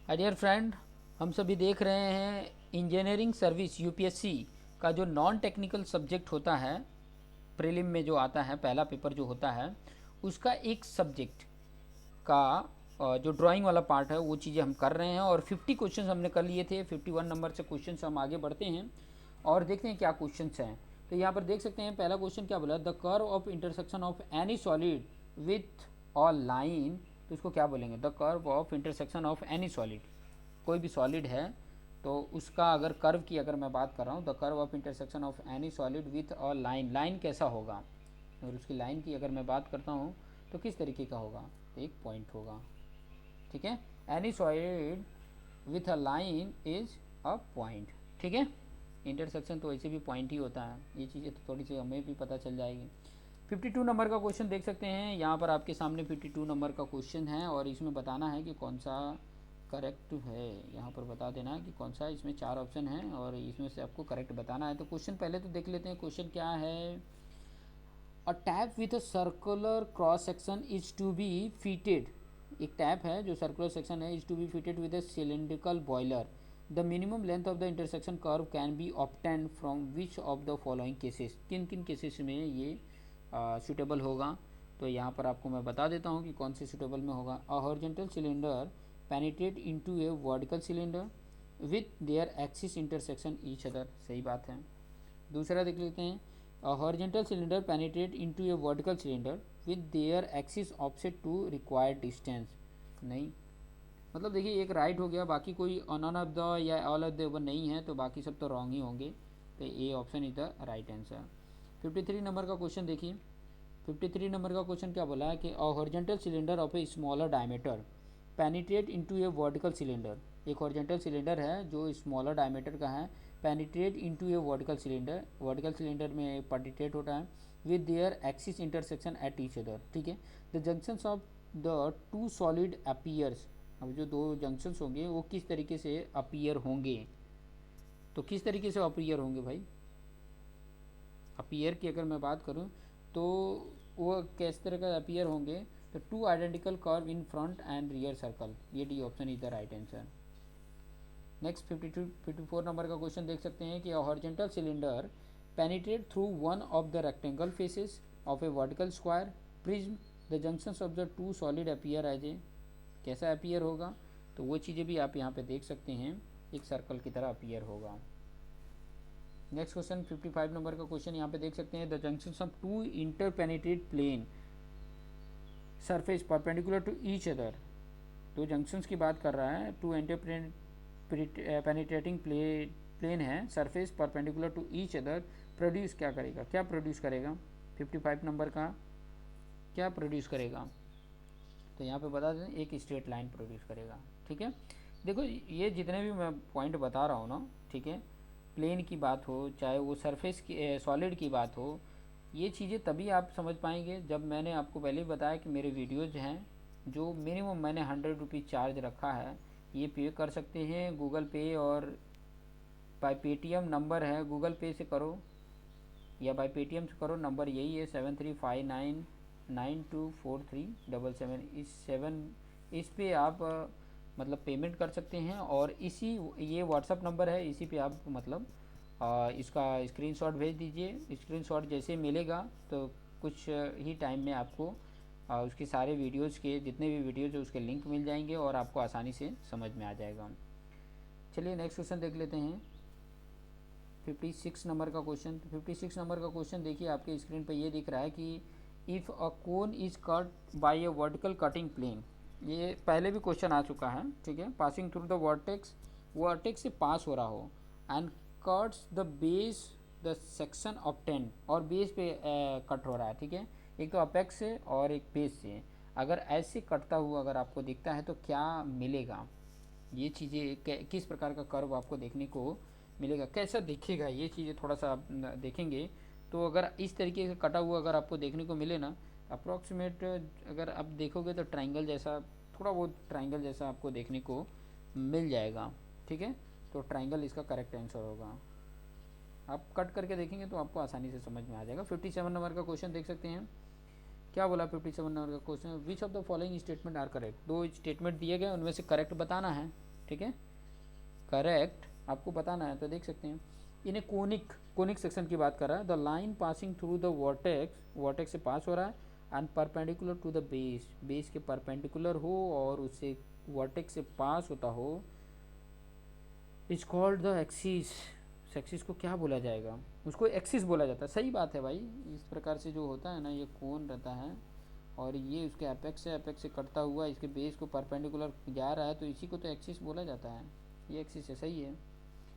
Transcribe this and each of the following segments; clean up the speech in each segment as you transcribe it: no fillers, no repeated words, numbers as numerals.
Hi dear friend, हम सभी देख रहे हैं इंजीनियरिंग सर्विस यूपीएससी का जो नॉन टेक्निकल सब्जेक्ट होता है, प्रीलिम में जो आता है पहला पेपर जो होता है, उसका एक सब्जेक्ट का जो ड्राइंग वाला पार्ट है वो चीज़ें हम कर रहे हैं। और 50 क्वेश्चन हमने कर लिए थे। 51 नंबर से क्वेश्चन हम आगे बढ़ते हैं और देखते हैं क्या क्वेश्चन हैं। तो यहाँ पर देख सकते हैं पहला क्वेश्चन क्या बोला, the curve of intersection of any solid with a line. तो इसको क्या बोलेंगे, the curve of intersection of any solid. कोई भी सॉलिड है तो उसका अगर कर्व की अगर मैं बात कर रहा हूँ, the curve of intersection of any solid with a line, line कैसा होगा, और उसकी लाइन की अगर मैं बात करता हूँ तो किस तरीके का होगा, तो एक पॉइंट होगा। ठीक है, any solid with a line is a point. ठीक है, इंटरसेक्शन तो वैसे भी पॉइंट ही होता है, ये चीज़ें तो थोड़ी सी हमें भी पता चल जाएगी। 52 नंबर का क्वेश्चन देख सकते हैं यहाँ पर आपके सामने। 52 नंबर का क्वेश्चन है और इसमें बताना है कि कौन सा करेक्ट है। यहाँ पर बता देना है कि कौन सा, इसमें 4 ऑप्शन हैं और इसमें से आपको करेक्ट बताना है। तो क्वेश्चन पहले तो देख लेते हैं, क्वेश्चन क्या है। A tap with a circular cross section is to be fitted. एक टैप है जो सर्कुलर सेक्शन है, is to be fitted with a cylindrical boiler. The minimum length of the intersection curve can be obtain from which of the following cases. किन किन cases में ये suitable होगा, तो यहाँ पर आपको मैं बता देता हूँ कि कौन से सूटेबल में होगा। A horizontal cylinder penetrate into a vertical cylinder with their axis intersection each other. सही बात है। दूसरा देख लेते हैं, a horizontal cylinder penetrate into a vertical cylinder with their axis offset to required distance. नहीं, मतलब देखिए एक राइट हो गया, बाकी कोई नॉन ऑफ द या ऑल ऑफ द वन नहीं है, तो बाकी सब तो रॉन्ग ही होंगे। तो ए option is the right answer. 53 number का क्वेश्चन देखिए। 53 नंबर का क्वेश्चन क्या बोला है कि अ horizontal cylinder of a smaller diameter penetrate into a vertical cylinder. एक हॉरिजॉन्टल सिलेंडर है जो स्मॉलर डायमीटर का है, penetrate into a vertical cylinder, vertical cylinder में पेनिट्रेट होता है with their axis intersection at each other. ठीक है, the junctions of the two solid appears. अब जो दो जंक्शंस होंगे वो किस तरीके से अपीयर होंगे, तो किस तरीके से अपीयर होंगे भाई। अपीयर की अगर मैं बात करूं तो वो किस तरह का अपीयर होंगे, तो two identical curve in front and rear circle. ये D option is the right answer. Next 54 number का क्वेश्चन देख सकते हैं कि horizontal cylinder penetrate through one of the rectangle faces of a vertical square prism. The junctions of the two solid appear as a, कैसा appear होगा, तो वो चीज़ें भी आप यहाँ पे देख सकते हैं, एक सर्कल की तरह अपीयर होगा। नेक्स्ट क्वेश्चन 55 नंबर का क्वेश्चन यहाँ पे देख सकते हैं, the junctions of two interpenetrate plane surface perpendicular to each other. दो जंक्शंस की बात कर रहा है, टू पेनिट्रेटिंग प्लेन है, surface perpendicular to each other, produce क्या करेगा, क्या प्रोड्यूस करेगा। 55 नंबर का क्या प्रोड्यूस करेगा, तो यहाँ पे बता दें एक स्ट्रेट लाइन प्रोड्यूस करेगा। ठीक है, देखो ये जितने भी मैं पॉइंट बता रहा हूँ ना, ठीक है, प्लेन की बात हो चाहे वो सरफेस की सॉलिड की बात हो, ये चीज़ें तभी आप समझ पाएंगे जब मैंने आपको पहले ही बताया कि मेरे वीडियोज़ हैं जो मिनिमम मैंने 100 रुपीज़ चार्ज रखा है, ये पे कर सकते हैं गूगल पे, और बाय पेटीएम नंबर है, गूगल पे से करो या बाय पेटीएम से करो, नंबर यही है 7359924377। इस पे आप मतलब पेमेंट कर सकते हैं, और इसी ये व्हाट्सअप नंबर है, इसी पे आप मतलब इसका स्क्रीनशॉट भेज दीजिए। स्क्रीनशॉट जैसे मिलेगा तो कुछ ही टाइम में आपको उसके सारे वीडियोज़ के जितने भी वीडियोज़ है उसके लिंक मिल जाएंगे और आपको आसानी से समझ में आ जाएगा। चलिए नेक्स्ट क्वेश्चन देख लेते हैं। 56 नंबर का क्वेश्चन। 56 नंबर का क्वेश्चन देखिए, आपके स्क्रीन पर ये दिख रहा है कि if a cone is cut by a vertical cutting plane. ये पहले भी क्वेश्चन आ चुका है, ठीक है, passing through the vertex, vertex से पास हो रहा हो and cuts the base the section of 10, और बेस पे कट हो रहा है। ठीक है, एक तो अपेक्स से और एक बेस से, अगर ऐसे कटता हुआ अगर आपको दिखता है तो क्या मिलेगा, ये चीज़ें किस प्रकार का कर्व आपको देखने को मिलेगा, कैसा दिखेगा, ये चीज़ें थोड़ा सा आप देखेंगे। तो अगर इस तरीके से कटा हुआ अगर आपको देखने को मिले ना, अप्रॉक्सीमेट अगर आप देखोगे तो ट्रायंगल जैसा, थोड़ा बहुत ट्रायंगल जैसा आपको देखने को मिल जाएगा। ठीक है, तो ट्रायंगल इसका करेक्ट आंसर होगा। आप कट करके देखेंगे तो आपको आसानी से समझ में आ जाएगा। 57 नंबर का क्वेश्चन देख सकते हैं, क्या बोला 57 नंबर का question, which of the following statement are correct. दो स्टेटमेंट दिए गए, उनमें से करेक्ट बताना है। ठीक है, करेक्ट आपको बताना है तो देख सकते हैं। इन्हें कोनिक सेक्शन की बात कर रहा है। The line passing through the vertex से पास हो रहा है and perpendicular to the base के परपेंडिकुलर हो और उससे वर्टेक्स से पास होता हो, is called the axis. Axis को क्या बोला जाएगा, उसको एक्सिस बोला जाता है। सही बात है भाई, इस प्रकार से जो होता है ना, ये कोन रहता है और ये उसके एपेक्स से कटता हुआ इसके बेस को परपेंडिकुलर जा रहा है, तो इसी को तो एक्सिस बोला जाता है। ये एक्सिस है, सही है।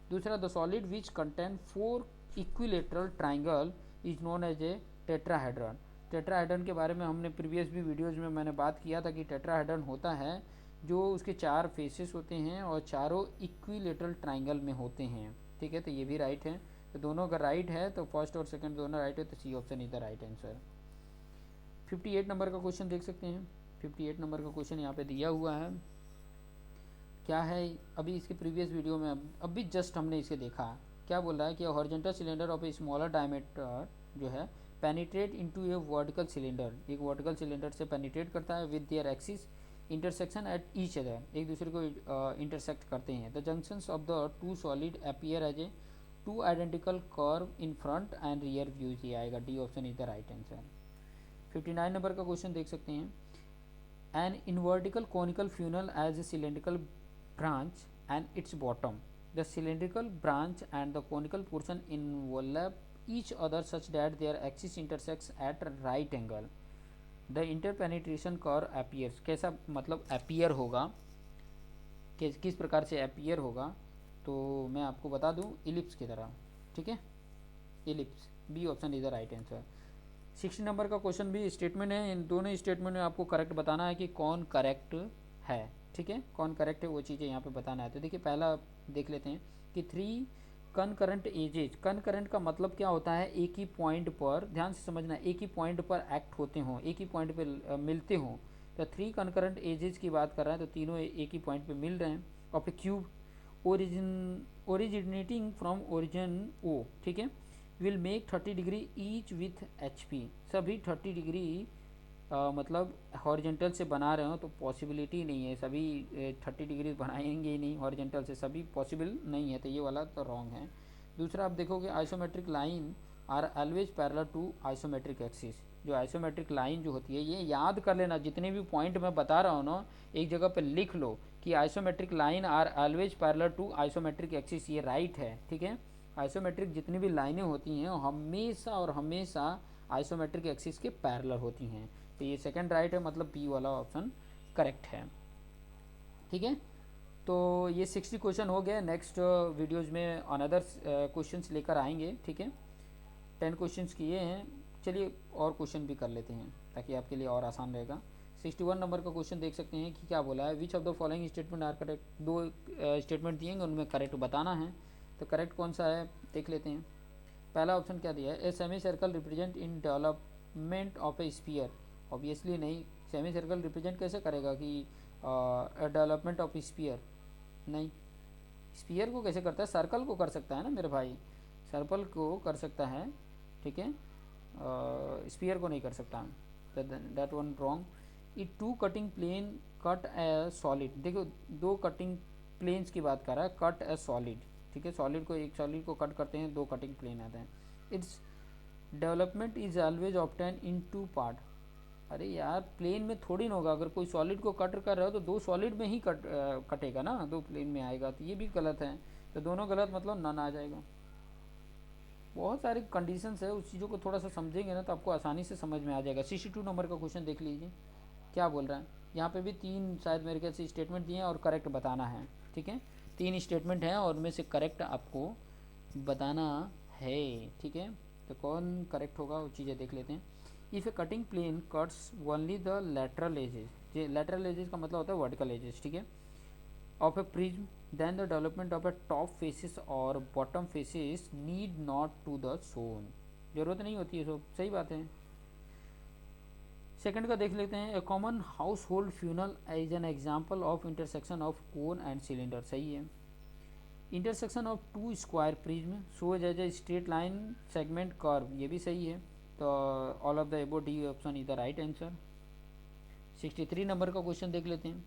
दूसरा, the solid which contain 4 equilateral triangle is known as a tetrahedron. Tetrahedron के बारे में हमने प्रीवियस भी वीडियोज में मैंने बात किया था कि टेट्राहेड्रन होता है जो उसके 4 फेसेस होते हैं और चारों इक्विलेटरल ट्राइंगल में होते हैं। ठीक है, तो ये भी राइट है। तो दोनों अगर राइट है तो फर्स्ट और सेकंड दोनों राइट है, तो C option is the right answer. 58 number का क्वेश्चन देख सकते हैं। 58 नंबर का क्वेश्चन यहाँ पे दिया हुआ है। क्या है, अभी इसके प्रीवियस वीडियो में अभी जस्ट हमने इसे देखा। क्या बोल रहा है कि horizontal cylinder of a smaller diameter जो है penetrate into a vertical cylinder, एक वर्टिकल सिलेंडर से पेनिट्रेट करता है with their axis intersection at each other, एक दूसरे को इंटरसेक्ट करते हैं। The junctions of the two solid appear as a two identical curve in front and rear views, ये आएगा, D option is the right answer. 59 number का question देख सकते हैं। N इनवर्टिकल conical funnel as a cylindrical branch and its bottom. The cylindrical branch and the conical portion envelop each other such that their axis intersects at right angle. The interpenetration curve appears. कैसा मतलब appear होगा, किस प्रकार से appear होगा, तो मैं आपको बता दूं, इलिप्स की तरह। ठीक है, ellipse, B option is the right answer. 60 number का क्वेश्चन भी स्टेटमेंट है। इन दोनों स्टेटमेंट में आपको करेक्ट बताना है कि कौन करेक्ट है। ठीक है, कौन करेक्ट है वो चीज़ें यहाँ पे बताना है। तो देखिए पहला देख लेते हैं कि 3 कनकरेंट एजेज, कनकरेंट का मतलब क्या होता है, एक ही पॉइंट पर, ध्यान से समझना, एक ही पॉइंट पर एक्ट होते हों, एक ही पॉइंट पर मिलते हों। तो 3 कनकरेंट एजेज की बात कर रहा है, तो तीनों एक ही पॉइंट पर मिल रहे हैं। Of a cube originating from origin O, ठीक है, will make 30 degree each with H P, सभी 30 डिग्री मतलब हॉरिजेंटल से बना रहे हो तो पॉसिबिलिटी नहीं है, सभी 30 डिग्री बनाएंगे ही नहीं हॉरिजेंटल से, सभी पॉसिबल नहीं है, तो ये वाला तो रॉन्ग है। दूसरा आप देखोगे isometric line are always parallel to isometric axis. जो आइसोमेट्रिक लाइन जो होती है, ये याद कर लेना, जितने भी पॉइंट मैं बता रहा हूँ ना, एक जगह पर लिख लो कि isometric line are always parallel to isometric axis, ये राइट है। ठीक है, आइसोमेट्रिक जितनी भी लाइनें होती हैं हमेशा और हमेशा आइसोमेट्रिक एक्सिस के पैरेलल होती हैं, तो ये सेकंड राइट है, मतलब बी वाला ऑप्शन करेक्ट है। ठीक है, तो ये 60 क्वेश्चन हो गए। नेक्स्ट वीडियोज़ में अनदर क्वेश्चंस लेकर आएंगे। ठीक है, 10 क्वेश्चंस किए हैं, चलिए और क्वेश्चन भी कर लेते हैं ताकि आपके लिए और आसान रहेगा। 61 नंबर का क्वेश्चन देख सकते हैं कि क्या बोला है, which of the following statement are correct. 2 statement दिएंगे, उनमें करेक्ट बताना है, तो करेक्ट कौन सा है देख लेते हैं। पहला ऑप्शन क्या दिया है, a semi circle represent in development of A sphere. Obviously नहीं, सेमी सर्कल रिप्रेजेंट कैसे करेगा कि डेवलपमेंट ऑफ स्फीयर, नहीं, स्फीयर को कैसे करता है, सर्कल को कर सकता है ना मेरे भाई, सर्कल को कर सकता है। ठीक है, स्फीयर को नहीं कर सकता, that one wrong. It 2 cutting plane cut a solid, देखो 2 कटिंग प्लेन्स की बात कर रहा है, कट ए सॉलिड। ठीक है, सॉलिड को, एक सॉलिड को कट करते हैं, 2 कटिंग प्लेन आते हैं। Its development is always obtain in 2 part. अरे यार, प्लेन में थोड़ी ना होगा, अगर कोई सॉलिड को कट कर रहे हो तो 2 सॉलिड में ही कटेगा ना, 2 प्लेन में आएगा, तो ये भी गलत है, तो दोनों गलत, मतलब नन आ जाएगा। बहुत सारी कंडीशंस है, उस चीज़ों को थोड़ा सा समझेंगे ना तो आपको आसानी से समझ में आ जाएगा। 62 नंबर का क्वेश्चन देख लीजिए क्या बोल रहा है। यहाँ पे भी 3 शायद मेरे ख्याल से स्टेटमेंट दिए हैं और करेक्ट बताना है। ठीक है, 3 स्टेटमेंट हैं और उनमें से करेक्ट आपको बताना है। ठीक है, तो कौन करेक्ट होगा वो चीज़ें देख लेते हैं। If a cutting plane cuts only the lateral edges, ये लेटरल एजेस का मतलब होता है वर्टिकल एजेस, ठीक है, of a prism, then the development of a top faces और bottom faces need not to the shown, जरूरत नहीं होती है, सब सही बात है। सेकंड का देख लेते हैं, a common household funnel as an example of intersection of cone and cylinder, सही है। Intersection of 2 square prism shows as a straight line segment curve, ये भी सही है, तो all of the above D option is the right answer. 63 number का question देख लेते हैं।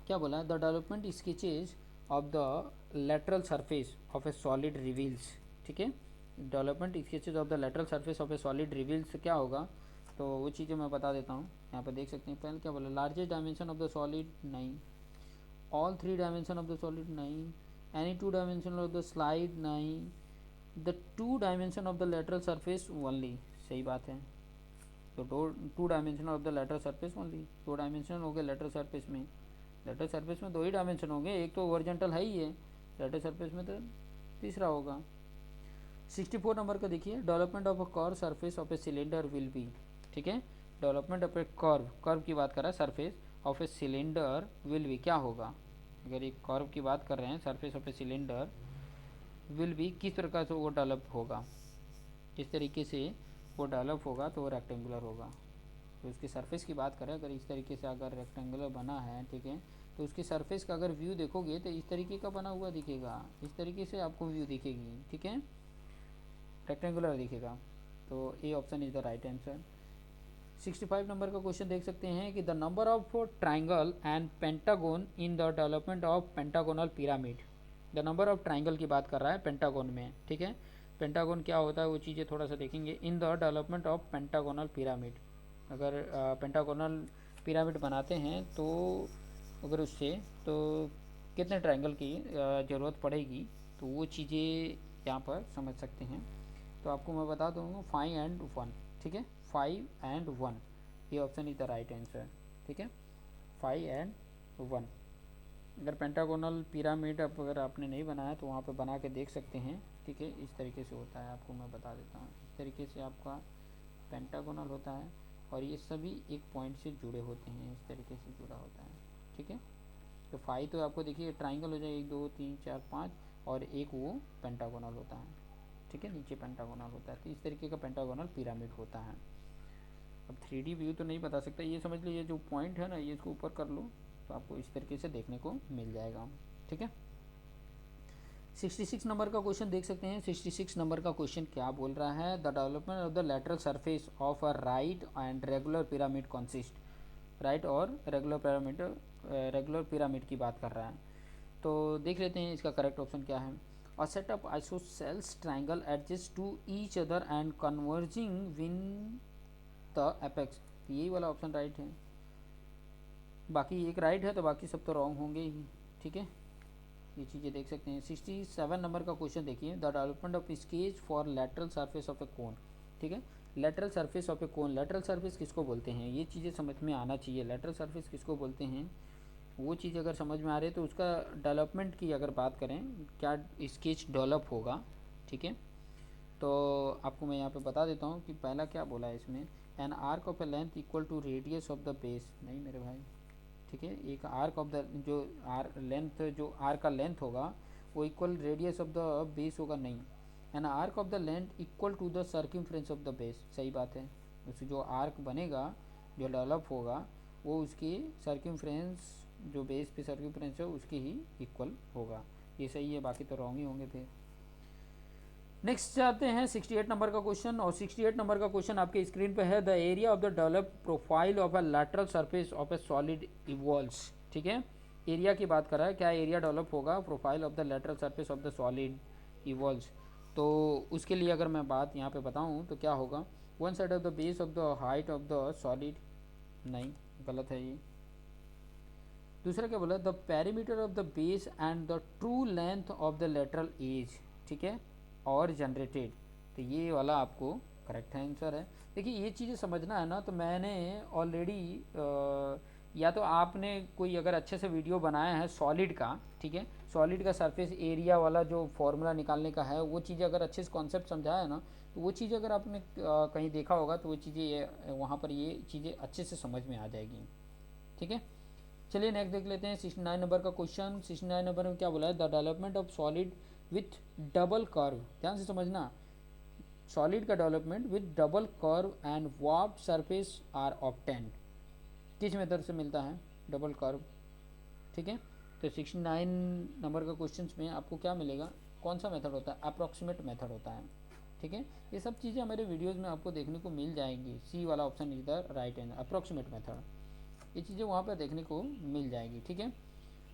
क्या बोला है, the development sketches of the lateral surface of a solid reveals, ठीक है, development sketches of the lateral surface of a solid reveals क्या होगा, तो वो चीज़ें मैं बता देता हूँ, यहाँ पर देख सकते हैं। पहले क्या बोला, largest dimension of the solid 9, all 3 dimension of the solid 9, any 2 dimension of the slide 9, the 2 dimension of the lateral surface only, सही बात है। तो 2 dimension of the lateral surface only, 2 dimension हो गए लेटरल सरफेस में, lateral surface में 2 ही dimension होंगे, एक तो ओरिजेंटल है ही है, लेटरल सरफेस में तो तीसरा होगा। 64 नंबर का देखिए, development of a curve surface of a cylinder will be, ठीक है, डेवलपमेंट ऑफ ए कर्व की बात कर रहा है, surface of a cylinder will be क्या होगा, अगर एक कर्व की बात कर रहे हैं, surface of a cylinder will be किस प्रकार से वो डेवलप होगा, किस तरीके से वो डेवलप होगा, तो वो रेक्टेंगुलर होगा। तो उसकी सरफेस की बात करें, अगर इस तरीके से अगर रेक्टेंगुलर बना है, ठीक है, तो उसकी सरफेस का अगर व्यू देखोगे तो इस तरीके का बना हुआ दिखेगा, इस तरीके से आपको व्यू दिखेगी, ठीक है, रेक्टेंगुलर दिखेगा। तो ए option is the right answer. 65 number का क्वेश्चन देख सकते हैं कि the number of triangle and pentagon in the development of pentagonal pyramid, the number of triangle की बात कर रहा है पेंटागोन में, ठीक है, पेंटागोन क्या होता है वो चीज़ें थोड़ा सा देखेंगे। In the development of pentagonal pyramid, अगर पेंटागोनल पिरामिड बनाते हैं तो अगर उससे तो कितने ट्रायंगल की ज़रूरत पड़ेगी, तो वो चीज़ें यहाँ पर समझ सकते हैं। तो आपको मैं बता दूँगा 5 एंड 1, ठीक है, 5 एंड 1, ये option is the right answer, ठीक है, 5 एंड 1। अगर पेंटागोनल पिरामिड अगर आपने नहीं बनाया तो वहाँ पे बना के देख सकते हैं, ठीक है, इस तरीके से होता है, आपको मैं बता देता हूँ, इस तरीके से आपका पेंटागोनल होता है और ये सभी एक पॉइंट से जुड़े होते हैं, इस तरीके से जुड़ा होता है, ठीक है। तो 5 तो आपको देखिए ट्राइंगल हो जाए 1 2 3 4 5 और एक वो पेंटागोनल होता है, ठीक है, नीचे पेंटागोनल होता है, तो इस तरीके का पेंटागोनल पिरामिड होता है। अब 3D व्यू तो नहीं बता सकता, ये समझ लीजिए जो पॉइंट है ना, ये इसको ऊपर कर लो तो आपको इस तरीके से देखने को मिल जाएगा, ठीक है। 66 नंबर का क्वेश्चन देख सकते हैं। 66 नंबर का क्वेश्चन क्या बोल रहा है, the development of the lateral surface of a right and regular pyramid consist, right और रेगुलर पिरामिड की बात कर रहा है। तो देख लेते हैं इसका करेक्ट ऑप्शन क्या है। A set of isosceles triangle adjust to each other and converging win the apex, यही वाला ऑप्शन राइट है, बाकी एक राइट है तो बाकी सब तो रॉन्ग होंगे ही, ठीक है, ये चीज़ें देख सकते हैं। 67 नंबर का क्वेश्चन देखिए, the development of sketch for lateral surface of a cone, ठीक है, lateral surface of a cone, lateral surface किसको बोलते हैं, ये चीज़ें समझ में आना चाहिए, लेटरल सरफेस किसको बोलते हैं, वो चीज़ अगर समझ में आ रही है तो उसका डेवलपमेंट की अगर बात करें, क्या स्केच डेवलप होगा, ठीक है। तो आपको मैं यहाँ पे बता देता हूँ कि पहला क्या बोला है इसमें, an arc of a length equal to radius of the base, नहीं मेरे भाई, ठीक है, एक आर्क ऑफ द जो जो आर्क का लेंथ होगा वो equal radius of the base होगा, नहीं, an arc of the length equal to the circumference of the base, सही बात है, उस जो आर्क बनेगा जो डेवलप होगा वो उसकी सर्कमफ्रेंस, जो बेस पे सर्कमफ्रेंस है उसकी ही इक्वल होगा, ये सही है, बाकी तो रॉन्ग ही होंगे फिर। नेक्स्ट जाते हैं 68 नंबर का क्वेश्चन, और 68 नंबर का क्वेश्चन आपके स्क्रीन पे है, the area of the develop profile of a lateral surface of a solid evolves, ठीक है, एरिया की बात कर रहा है, क्या एरिया डेवलप होगा, profile of the lateral surface of the solid evolves. तो उसके लिए अगर मैं बात यहाँ पे बताऊँ तो क्या होगा, one side of the base of the height of the solid, नहीं गलत है ये। दूसरा क्या बोला, the perimeter of the base and the true length of the lateral edge, ठीक है, और जनरेटेड, तो ये वाला आपको करेक्ट आंसर है। देखिए ये चीज़ें समझना है ना, तो मैंने ऑलरेडी या तो आपने कोई अगर अच्छे से वीडियो बनाया है सॉलिड का, ठीक है, सॉलिड का सरफेस एरिया वाला जो फॉर्मूला निकालने का है, वो चीज़ें अगर अच्छे से कॉन्सेप्ट समझाया है ना, तो वो चीज़ें अगर आपने कहीं देखा होगा तो वो चीज़ें वहाँ पर ये चीज़ें अच्छे से समझ में आ जाएगी, ठीक है। चलिए नेक्स्ट देख लेते हैं 69 नंबर का क्वेश्चन। 69 नंबर में क्या बोला है, the development of solid with double curve, ध्यान से समझना, सॉलिड का development with double curve and warped surface are obtained, किस मेथड से मिलता है, डबल कर्व, ठीक है। तो 69 नंबर का क्वेश्चन में आपको क्या मिलेगा, कौन सा मेथड होता है, अप्रॉक्सीमेट मेथड होता है, ठीक है, ये सब चीज़ें हमारे वीडियोज़ में आपको देखने को मिल जाएंगी, सी वाला option is the right answer, approximate method, ये चीज़ें वहाँ पर देखने को मिल जाएगी, ठीक है।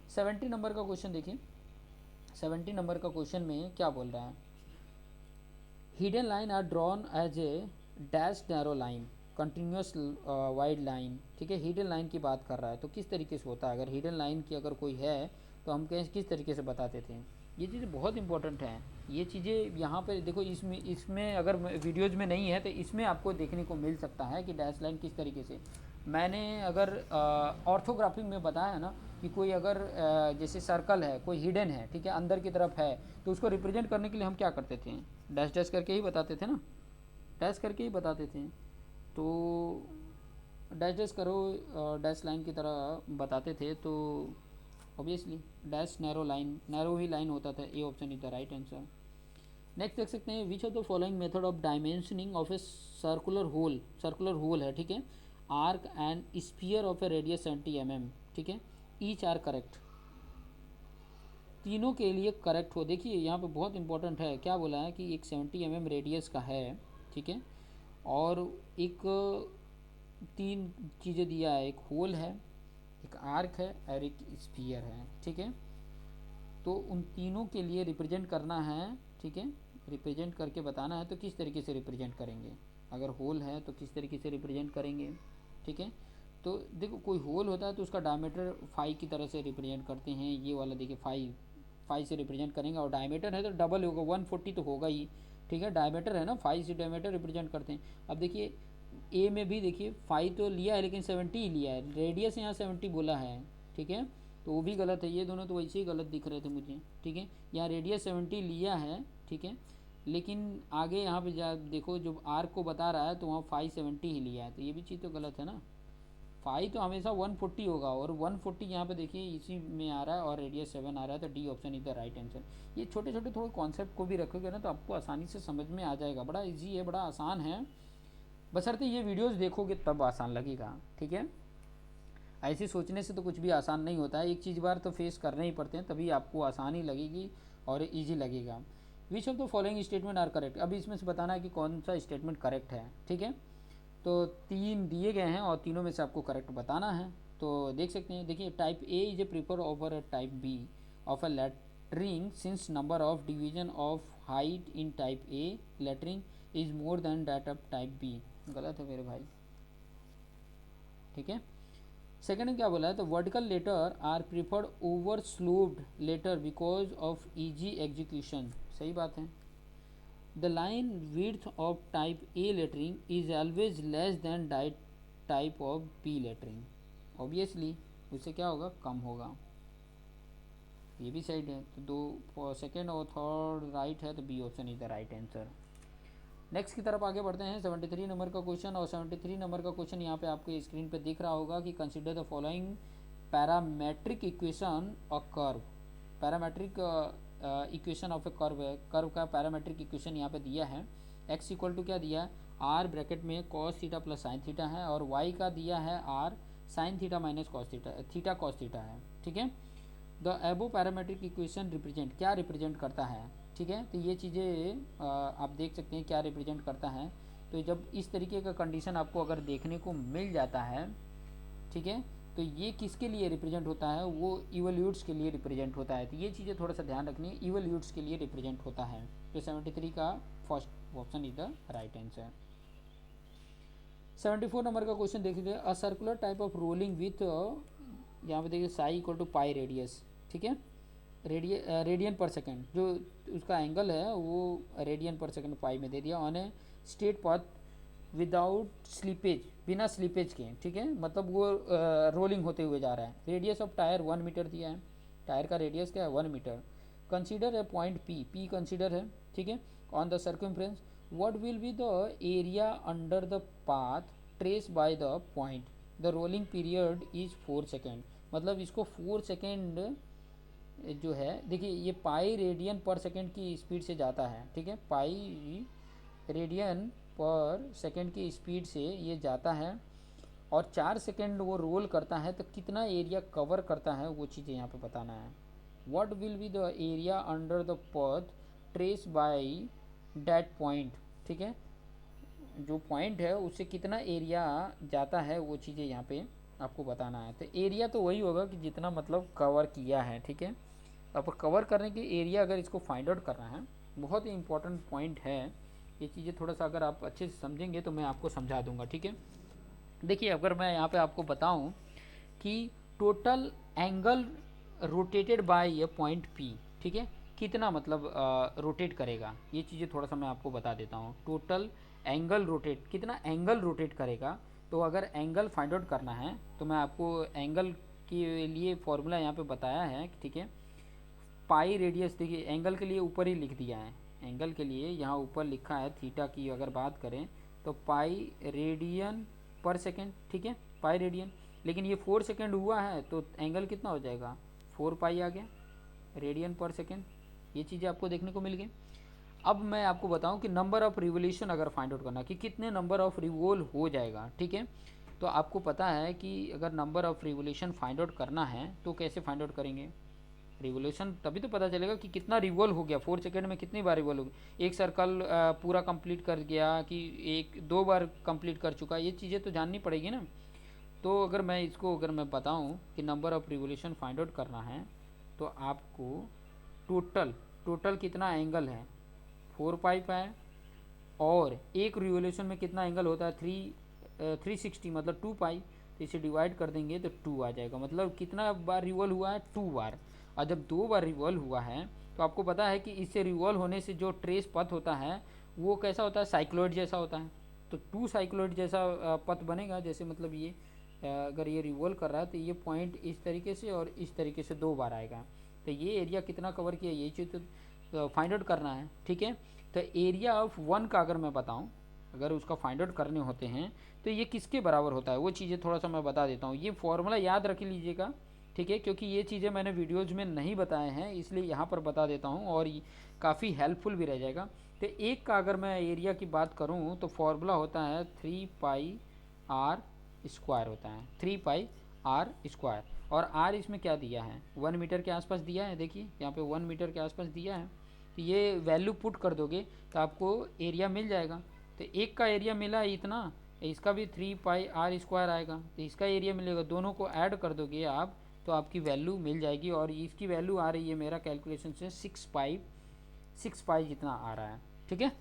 70 नंबर का क्वेश्चन देखिए। 70 नंबर का क्वेश्चन में क्या बोल रहा है, hidden line are drawn as a dash narrow line continuous wide line, ठीक है। हिडन लाइन की बात कर रहा है तो किस तरीके से होता है, अगर हिडन लाइन की अगर कोई है तो हम किस तरीके से बताते थे। ये चीज़ें बहुत इंपॉर्टेंट हैं। ये चीज़ें यहाँ पे देखो, इसमें अगर वीडियोज़ में नहीं है तो इसमें आपको देखने को मिल सकता है कि डैश लाइन किस तरीके से। मैंने अगर ऑर्थोग्राफी में बताया ना कि कोई अगर जैसे सर्कल है, कोई हिडन है, ठीक है, अंदर की तरफ है, तो उसको रिप्रेजेंट करने के लिए हम क्या करते थे, डैश डैश करके ही बताते थे ना, डैश करके ही बताते थे। तो डैश डैश करो, डैश लाइन की तरह बताते थे, तो obviously dash narrow line, narrow ही लाइन होता था। A option is the right answer. Next देख सकते हैं, which of the following method of dimensioning of a circular hole, circular hole है, ठीक है, arc and sphere of a radius 70 mm, ठीक है, ईच आर करेक्ट। तीनों के लिए करेक्ट हो। देखिए यहाँ पे बहुत इंपॉर्टेंट है, क्या बोला है कि एक 70 mm रेडियस का है, ठीक है, और एक तीन चीज़ें दिया है, एक होल है, एक आर्क है और एक स्फीयर है, ठीक है। तो उन तीनों के लिए रिप्रेजेंट करना है, ठीक है, रिप्रेजेंट करके बताना है तो किस तरीके से रिप्रेजेंट करेंगे। अगर होल है तो किस तरीके से रिप्रेजेंट करेंगे, ठीक है। तो देखो कोई होल होता है तो उसका डायमीटर फाई की तरह से रिप्रेजेंट करते हैं। ये वाला देखिए फाई, फाई से रिप्रेजेंट करेंगे, और डायमीटर है तो डबल होगा, 140 तो होगा ही, ठीक है। डायमीटर है ना, फाई से डायमीटर रिप्रेजेंट करते हैं। अब देखिए ए में भी देखिए फाइव तो लिया है लेकिन 70 ही लिया है, रेडियस यहाँ 70 बोला है, ठीक है, तो वो भी गलत है। ये दोनों तो वैसे ही गलत दिख रहे थे मुझे, ठीक है। यहाँ रेडियस 70 लिया है, ठीक है, लेकिन आगे यहाँ पे जा देखो जो आर्क को बता रहा है तो वहाँ 570 ही लिया है, तो ये भी चीज़ तो गलत है ना। फाइव तो हमेशा 140 होगा, और 140 यहाँ पे देखिए इसी में आ रहा है, और रेडियस 7 आ रहा है, तो D option is the right answer. ये छोटे छोटे थोड़े कॉन्सेप्ट को भी रखोगे ना तो आपको आसानी से समझ में आ जाएगा। बड़ा इजी है, बड़ा आसान है, बशर्ते ये वीडियोस देखोगे तब आसान लगेगा, ठीक है। ऐसे सोचने से तो कुछ भी आसान नहीं होता है, एक चीज़ बार तो फेस करने ही पड़ते हैं, तभी आपको आसानी लगेगी और इजी लगेगा। Which of the following statement are correct, अभी इसमें से बताना है कि कौन सा स्टेटमेंट करेक्ट है, ठीक है। तो तीन दिए गए हैं और तीनों में से आपको करेक्ट बताना है। तो देख सकते हैं, देखिए type A is a prefer over type B of a lettering since number of division of height in type A lettering is more than that of type B. गलत है मेरे भाई, ठीक है। सेकंड में क्या बोला है, तो vertical letter are preferred over sloped letter because of easy execution, सही बात है। The line width of type A lettering is always less than type of B lettering, obviously उससे क्या होगा, कम होगा। ये भी साइड है, तो दो सेकेंड और थर्ड राइट है, तो B option is the right answer. Next की तरफ आगे बढ़ते हैं, 73 नंबर का क्वेश्चन, और 73 नंबर का क्वेश्चन यहाँ पे आपको स्क्रीन पे दिख रहा होगा कि consider the following parametric equation a curve. Parametric equation of A curve है, कर्व का पैरामेट्रिक इक्वेशन यहाँ पे दिया है। एक्स इक्वल टू क्या दिया है, आर ब्रैकेट में cos theta plus sine theta है, और वाई का दिया है R sine theta minus cos theta, theta cos theta है, ठीक है। The above parametric equation represent, क्या रिप्रेजेंट करता है, ठीक है। तो ये चीज़ें आप देख सकते हैं क्या रिप्रेजेंट करता है। तो जब इस तरीके का कंडीशन आपको अगर देखने को मिल जाता है, ठीक है, तो ये किसके लिए रिप्रेजेंट होता है, वो इवोल्यूट्स के लिए रिप्रेजेंट होता है। तो ये चीज़ें थोड़ा सा ध्यान रखनी है, इवोल्यूट्स के लिए रिप्रेजेंट होता है। तो 73 का first option is the right answer. 74 number का क्वेश्चन देख लीजिए, a circular type of rolling with, यहाँ पे देखिए psi equal to pi radius, ठीक है, रेडियन पर सेकेंड, जो उसका एंगल है वो रेडियन पर सेकेंड पाई में दे दिया, on a straight path without slippage, बिना स्लीपेज के, ठीक है, मतलब वो रोलिंग होते हुए जा रहा है। रेडियस ऑफ टायर 1 मीटर दिया है, टायर का रेडियस क्या है 1 metre. Consider a point P, P consider है, ठीक है, on the circumference what will be the area under the path traced by the point, the rolling period is 4 second, मतलब इसको 4 सेकेंड जो है, देखिए ये पाई रेडियन पर सेकेंड की स्पीड से जाता है, ठीक है, पाई रेडियन पर सेकेंड की स्पीड से ये जाता है, और 4 सेकेंड वो रोल करता है, तो कितना एरिया कवर करता है वो चीज़ें यहाँ पे बताना है। What will be the area under the path trace by that point, ठीक है, जो पॉइंट है उससे कितना एरिया जाता है वो चीज़ें यहाँ पे आपको बताना है। तो एरिया तो वही होगा कि जितना मतलब कवर किया है, ठीक है। अब कवर करने के एरिया अगर इसको फाइंड आउट करना है, बहुत ही इंपॉर्टेंट पॉइंट है ये चीज़ें, थोड़ा सा अगर आप अच्छे से समझेंगे तो मैं आपको समझा दूंगा, ठीक है। देखिए अगर मैं यहाँ पे आपको बताऊँ कि टोटल एंगल रोटेटेड बाय ये पॉइंट पी, ठीक है, कितना मतलब रोटेट करेगा, ये चीज़ें थोड़ा सा मैं आपको बता देता हूँ। टोटल एंगल रोटेट, कितना एंगल रोटेट करेगा। तो अगर एंगल फाइंड आउट करना है तो मैं आपको एंगल के लिए फॉर्मूला यहाँ पे बताया है, ठीक है। पाई रेडियस, देखिए एंगल के लिए ऊपर ही लिख दिया है, एंगल के लिए यहाँ ऊपर लिखा है थीटा की अगर बात करें तो पाई रेडियन पर सेकेंड, ठीक है, पाई रेडियन। लेकिन ये 4 सेकेंड हुआ है तो एंगल कितना हो जाएगा, 4 पाई आ गया रेडियन पर सेकेंड। ये चीज़ें आपको देखने को मिल गई। अब मैं आपको बताऊं कि नंबर ऑफ़ रिवोल्यूशन अगर फाइंड आउट करना कि कितने नंबर ऑफ़ रिवोल हो जाएगा, ठीक है। तो आपको पता है कि अगर number of revolution find out करना है तो कैसे फाइंड आउट करेंगे। रिवोल्यूशन तभी तो पता चलेगा कि कितना रिवॉल्व हो गया, 4 सेकेंड में कितनी बार रिवॉल्व हो गया, एक सर्कल पूरा कंप्लीट कर गया कि एक दो बार कंप्लीट कर चुका, ये चीज़ें तो जाननी पड़ेगी ना। तो अगर मैं इसको अगर मैं बताऊं कि number of revolution find out करना है तो आपको टोटल टोटल कितना एंगल है 4 पाई पाए, और एक रिवोल्यूशन में कितना एंगल होता है 360 मतलब 2 पाई। तो इसे डिवाइड कर देंगे तो 2 आ जाएगा, मतलब कितना बार रिवॉल्व हुआ है 2 बार। और जब 2 बार रिवॉल्व हुआ है तो आपको पता है कि इससे रिवॉल्व होने से जो ट्रेस पथ होता है वो कैसा होता है, साइक्लॉइड जैसा होता है। तो 2 साइक्लॉइड जैसा पथ बनेगा, जैसे मतलब ये अगर ये रिवॉल्व कर रहा है तो ये पॉइंट इस तरीके से और इस तरीके से 2 बार आएगा। तो ये एरिया कितना कवर किया ये चीज़ तो फाइंड आउट करना है, ठीक है। तो एरिया ऑफ वन का अगर मैं बताऊं, अगर उसका फाइंड आउट करने होते हैं तो ये किसके बराबर होता है वो चीज़ें थोड़ा सा मैं बता देता हूँ। ये फॉर्मूला याद रख लीजिएगा, ठीक है, क्योंकि ये चीज़ें मैंने वीडियोज में नहीं बताए हैं इसलिए यहाँ पर बता देता हूँ और काफ़ी हेल्पफुल भी रह जाएगा। तो एक का अगर मैं एरिया की बात करूँ तो फॉर्मूला होता है 3 पाई आर स्क्वायर होता है, 3 पाई आर स्क्वायर। और आर इसमें क्या दिया है 1 मीटर के आसपास दिया है, देखिए यहाँ पे 1 मीटर के आसपास दिया है। तो ये वैल्यू पुट कर दोगे तो आपको एरिया मिल जाएगा। तो एक का एरिया मिला है इतना, इसका भी 3 पाई आर स्क्वायर आएगा, तो इसका एरिया मिलेगा, दोनों को ऐड कर दोगे आप तो आपकी वैल्यू मिल जाएगी। और इसकी वैल्यू आ रही है मेरा कैलकुलेशन से 6 पाई जितना आ रहा है, ठीक है,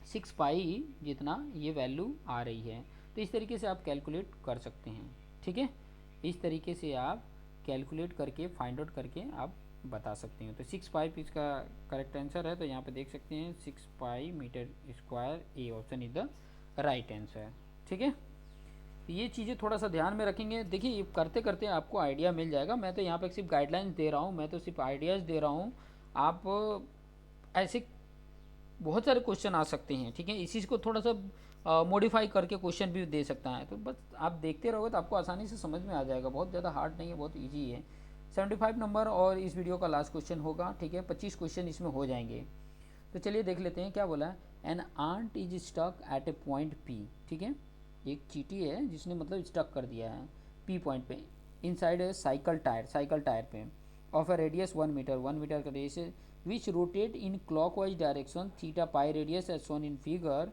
6 पाई जितना ये वैल्यू आ रही है। तो इस तरीके से आप कैलकुलेट कर सकते हैं, ठीक है। इस तरीके से आप कैलकुलेट करके फाइंड आउट करके आप बता सकते हैं। तो 6 पाई इसका करेक्ट आंसर है, तो यहाँ पे देख सकते हैं 6 pi metre square, A option is the right answer, ठीक है। तो ये चीज़ें थोड़ा सा ध्यान में रखेंगे। देखिए ये करते करते आपको आइडिया मिल जाएगा, मैं तो यहाँ पे सिर्फ गाइडलाइंस दे रहा हूँ, मैं तो सिर्फ आइडियाज़ दे रहा हूँ। आप ऐसे बहुत सारे क्वेश्चन आ सकते हैं, ठीक है, इसी को थोड़ा सा मॉडिफाई करके क्वेश्चन भी दे सकता है। तो बस आप देखते रहोगे तो आपको आसानी से समझ में आ जाएगा, बहुत ज़्यादा हार्ड नहीं है, बहुत ईजी है। 75 नंबर और इस वीडियो का लास्ट क्वेश्चन होगा, ठीक है, 25 क्वेश्चन इसमें हो जाएंगे। तो चलिए देख लेते हैं क्या बोला है। An ant is stuck at a point P, ठीक है, एक चीटी है जिसने मतलब स्टक कर दिया है पी पॉइंट पे, इनसाइड है साइकिल टायर पे, of a radius 1 metre, 1 metre का radius which rotate in clockwise direction theta pi radius as shown in figure.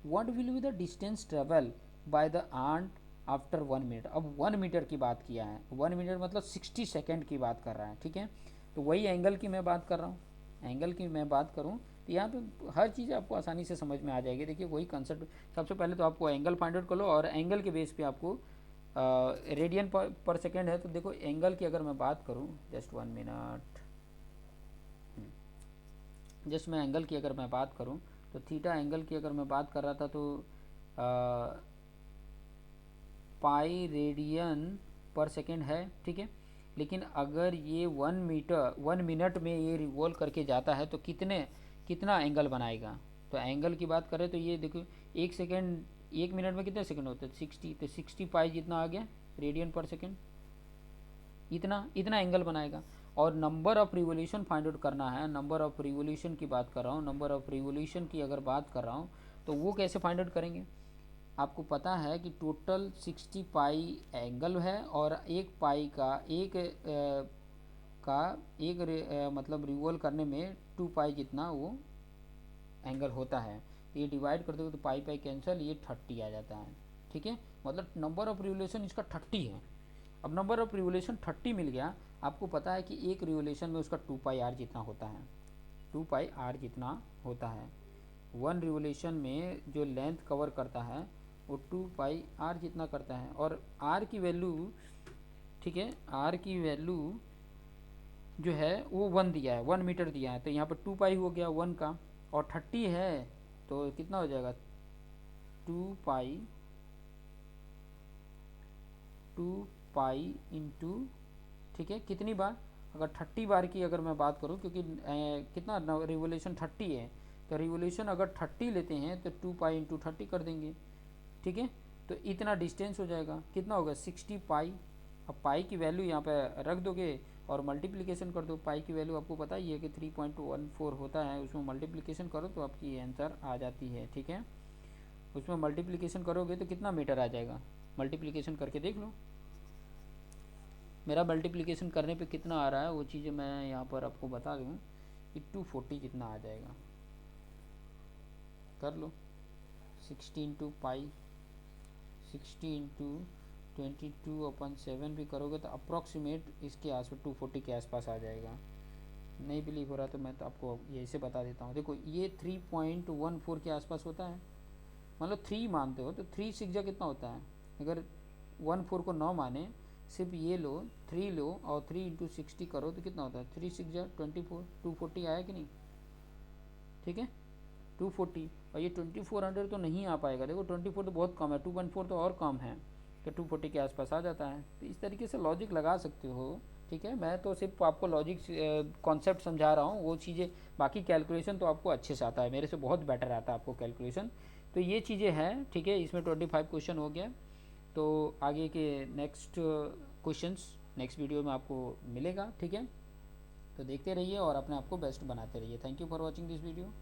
What will be the distance travel by the ant after 1 minute। अब 1 metre की बात किया है, 1 metre मतलब 60 second की बात कर रहा है, ठीक है। तो वही एंगल की मैं बात कर रहा हूँ, एंगल की मैं बात करूँ तो यहाँ पे हर चीज़ आपको आसानी से समझ में आ जाएगी। देखिए वही कंसेप्ट, सबसे पहले तो आपको एंगल फाइंड आउट कर लो और एंगल के बेस पे आपको रेडियन पर सेकेंड है। तो देखो एंगल की अगर मैं बात करूँ, जस्ट 1 मिनट, जस्ट मैं एंगल की अगर मैं बात करूं तो थीटा एंगल की अगर मैं बात कर रहा था तो पाई रेडियन पर सेकेंड है, ठीक है। लेकिन अगर ये 1 मिनट में ये रिवॉल्व करके जाता है तो कितना एंगल बनाएगा। तो एंगल की बात करें तो ये देखो 1 मिनट में कितने सेकेंड होते हैं 60, तो 60 पाई जितना आ गया रेडियन पर सेकेंड, इतना इतना एंगल बनाएगा। और number of revolution find out करना है, नंबर ऑफ़ रिवोल्यूशन की बात कर रहा हूँ, नंबर ऑफ़ रिवोल्यूशन की अगर बात कर रहा हूँ तो वो कैसे फाइंड आउट करेंगे। आपको पता है कि टोटल 60 पाई एंगल है और एक पाई का मतलब रिवॉल्व करने में 2 पाई जितना वो एंगल होता है। ये डिवाइड कर दो तो पाई पाई कैंसिल, ये 30 आ जाता है, ठीक है। मतलब नंबर ऑफ रिवोल्यूशन इसका 30 है। अब नंबर ऑफ रिवोल्यूशन 30 मिल गया, आपको पता है कि एक रिवोल्यूशन में उसका 2 पाई आर जितना होता है, 2 पाई आर जितना होता है। वन रिवोल्यूशन में जो लेंथ कवर करता है वो 2 पाई आर जितना करता है। और आर की वैल्यू, ठीक है, आर की वैल्यू जो है वो 1 दिया है, 1 मीटर दिया है, तो यहाँ पर 2 पाई हो गया 1 का, और 30 है तो कितना हो जाएगा 2 पाई, 2 पाई इंटू, ठीक है, कितनी बार, अगर 30 बार की अगर मैं बात करूँ, क्योंकि कितना रिवोल्यूशन 30 है, तो रिवोल्यूशन अगर 30 लेते हैं तो 2 पाई इंटू 30 कर देंगे, ठीक है। तो इतना डिस्टेंस हो जाएगा, कितना होगा 60 पाई। अब पाई की वैल्यू यहाँ पे रख दोगे और मल्टीप्लिकेशन कर दो। पाई की वैल्यू आपको पता ही है कि 3.14 होता है, उसमें मल्टीप्लिकेशन करो तो आपकी आंसर आ जाती है, ठीक है। उसमें मल्टीप्लिकेशन करोगे तो कितना मीटर आ जाएगा, मल्टीप्लिकेशन करके देख लो। मेरा मल्टीप्लिकेशन करने पे कितना आ रहा है वो चीज़ें मैं यहाँ पर आपको बता दूँ कि 240 कितना आ जाएगा, कर लो। 60 इंटू पाई, 60 इंटू 22/7 भी करोगे तो अप्रॉक्सीमेट इसके आसपास 240 के आसपास आ जाएगा। नहीं बिलीव हो रहा तो मैं तो आपको यही से बता देता हूँ। देखो ये 3.14 के आसपास होता है, मतलब 3 मानते हो तो 3 सिक्जा कितना होता है, अगर 14 को 9 माने, सिर्फ ये लो 3 लो और 3 इंटू 60 करो तो कितना होता है 3 सिक्जा 24, 240 आया कि नहीं, ठीक है 240। और ये 2400 तो नहीं आ पाएगा, देखो 24 तो बहुत कम है, 2.4 तो और कम है, तो 240 के आसपास आ जाता है। तो इस तरीके से लॉजिक लगा सकते हो, ठीक है। मैं तो सिर्फ आपको लॉजिक कॉन्सेप्ट समझा रहा हूँ, वो चीज़ें बाकी कैलकुलेशन तो आपको अच्छे से आता है, मेरे से बहुत बेटर आता है आपको कैलकुलेशन। तो ये चीज़ें हैं, ठीक है। इसमें 25 क्वेश्चन हो गया, तो आगे के नेक्स्ट क्वेश्चंस नेक्स्ट वीडियो में आपको मिलेगा, ठीक है। तो देखते रहिए और अपने आप को बेस्ट बनाते रहिए। Thank you for watching this video.